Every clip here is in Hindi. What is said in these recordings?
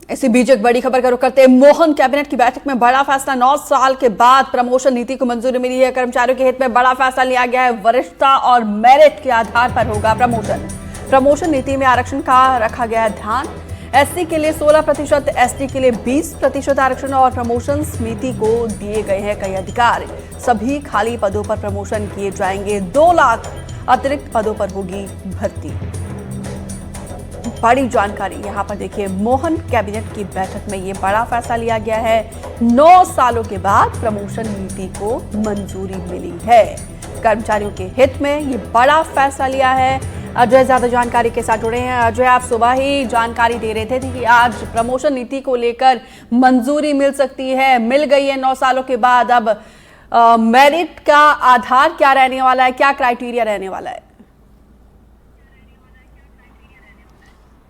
इसी बीच एक बड़ी खबर का रुख करते हैं। मोहन कैबिनेट की बैठक में बड़ा फैसला। 9 साल के बाद प्रमोशन नीति को मंजूरी मिली है। कर्मचारियों के हित में बड़ा फैसला लिया गया है। वरिष्ठता और मेरिट के आधार पर होगा प्रमोशन नीति में आरक्षण का रखा गया है ध्यान। एससी के लिए 16%, एसटी के लिए 20% आरक्षण और प्रमोशन नीति को दिए गए हैं कई अधिकार। सभी खाली पदों पर प्रमोशन किए जाएंगे। 2 लाख अतिरिक्त पदों पर होगी भर्ती। बड़ी जानकारी यहां पर देखिए। मोहन कैबिनेट की बैठक में ये बड़ा फैसला लिया गया है। 9 सालों के बाद प्रमोशन नीति को मंजूरी मिली है। कर्मचारियों के हित में ये बड़ा फैसला लिया है। अजय ज्यादा जानकारी के साथ जुड़े हैं। अजय, आप सुबह ही जानकारी दे रहे थे कि आज प्रमोशन नीति को लेकर मंजूरी मिल सकती है, मिल गई है 9 सालों के बाद। अब मेरिट का आधार क्या रहने वाला है, क्या क्राइटेरिया रहने वाला है?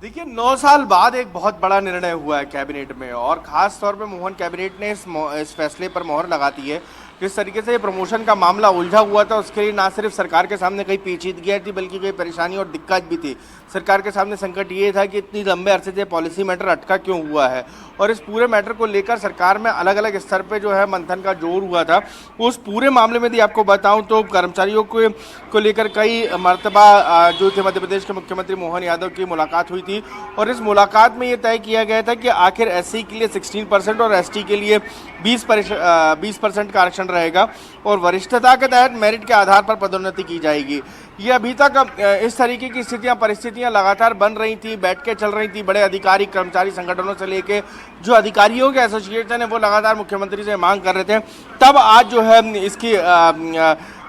देखिए, 9 साल बाद एक बहुत बड़ा निर्णय हुआ है कैबिनेट में, और खास तौर पे मोहन कैबिनेट ने इस फैसले पर मोहर लगाती है। जिस तरीके से ये प्रमोशन का मामला उलझा हुआ था, उसके लिए ना सिर्फ सरकार के सामने कई पेचीदगियाँ थी, बल्कि कई परेशानी और दिक्कत भी थी। सरकार के सामने संकट ये था कि इतनी लंबे अरसे से पॉलिसी मैटर अटका क्यों हुआ है, और इस पूरे मैटर को लेकर सरकार में अलग अलग स्तर पे जो है मंथन का जोर हुआ था। उस पूरे मामले में यदि आपको बताऊं तो कर्मचारियों को लेकर कई मरतबा जो थे मध्य प्रदेश के मुख्यमंत्री मोहन यादव की मुलाकात हुई थी, और इस मुलाकात में ये तय किया गया था कि आखिर एससी के लिए 16% और एसटी के लिए 20% का आरक्षण रहेगा, और वरिष्ठता के तहत मेरिट के आधार पर पदोन्नति की जाएगी। ये अभी तक इस तरीके की परिस्थितियां लगातार बन रही थी, बैठ के चल रही थी। बड़े अधिकारी कर्मचारी संगठनों से लेके जो अधिकारियों के एसोसिएशन है वो लगातार मुख्यमंत्री से मांग कर रहे थे। तब आज जो है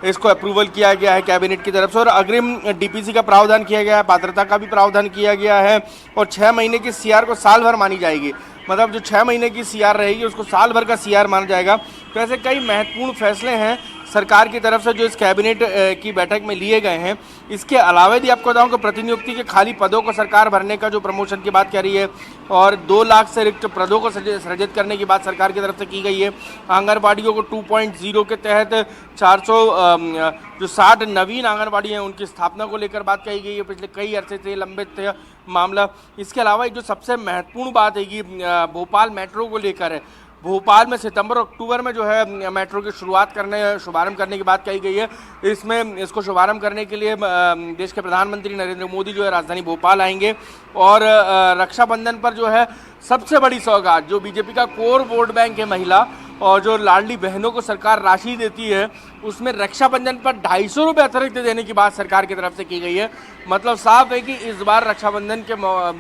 इसको अप्रूवल किया गया है कैबिनेट की तरफ से, और अग्रिम डीपीसी का प्रावधान किया गया है, पात्रता का भी प्रावधान किया गया है, और 6 महीने की सीआर को साल भर मानी जाएगी। मतलब जो 6 महीने की सीआर रहेगी उसको साल भर का सीआर माना जाएगा। तो ऐसे कई महत्वपूर्ण फैसले हैं सरकार की तरफ से जो इस कैबिनेट की बैठक में लिए गए हैं। इसके अलावा यदि आपको बताऊं कि प्रतिनियुक्ति के खाली पदों को सरकार भरने का जो प्रमोशन की बात कर रही है, और 2 लाख से रिक्त पदों को सृजित करने की बात सरकार की तरफ से की गई है। आंगनबाड़ियों को 2.0 के तहत 460 नवीन आंगनबाड़ी हैं उनकी स्थापना को लेकर बात कही गई है। पिछले कई अरसे से लंबित मामला। इसके अलावा जो सबसे महत्वपूर्ण बात है कि भोपाल मेट्रो को लेकर है। भोपाल में सितंबर और अक्टूबर में जो है मेट्रो की शुभारंभ करने की बात कही गई है। इसको शुभारंभ करने के लिए देश के प्रधानमंत्री नरेंद्र मोदी जो है राजधानी भोपाल आएंगे, और रक्षाबंधन पर जो है सबसे बड़ी सौगात जो बीजेपी का कोर वोट बैंक है महिला, और जो लाडली बहनों को सरकार राशि देती है, उसमें रक्षाबंधन पर 250 रुपये अतिरिक्त देने की बात सरकार की तरफ से की गई है। मतलब साफ है कि इस बार रक्षाबंधन के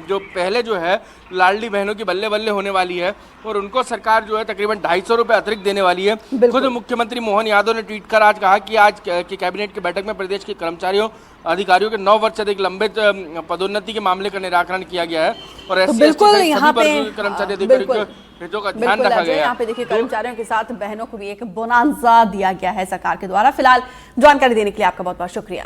जो पहले जो है लाडली बहनों की बल्ले बल्ले होने वाली है, और उनको सरकार जो है तकरीबन 250 रुपये अतिरिक्त देने वाली है। खुद मुख्यमंत्री मोहन यादव ने ट्वीट कर आज कहा कि आज की कैबिनेट की बैठक में प्रदेश के कर्मचारियों अधिकारियों के 9 वर्ष से अधिक लंबित पदोन्नति के मामले का निराकरण किया गया है, और ऐसे कर्मचारी अधिकारियों हितों का ध्यान रखा गया है। यहाँ पे देखिए कर्मचारियों के साथ बहनों को भी एक बोनांजा दिया गया है सरकार के द्वारा। फिलहाल जानकारी देने के लिए आपका बहुत बहुत शुक्रिया।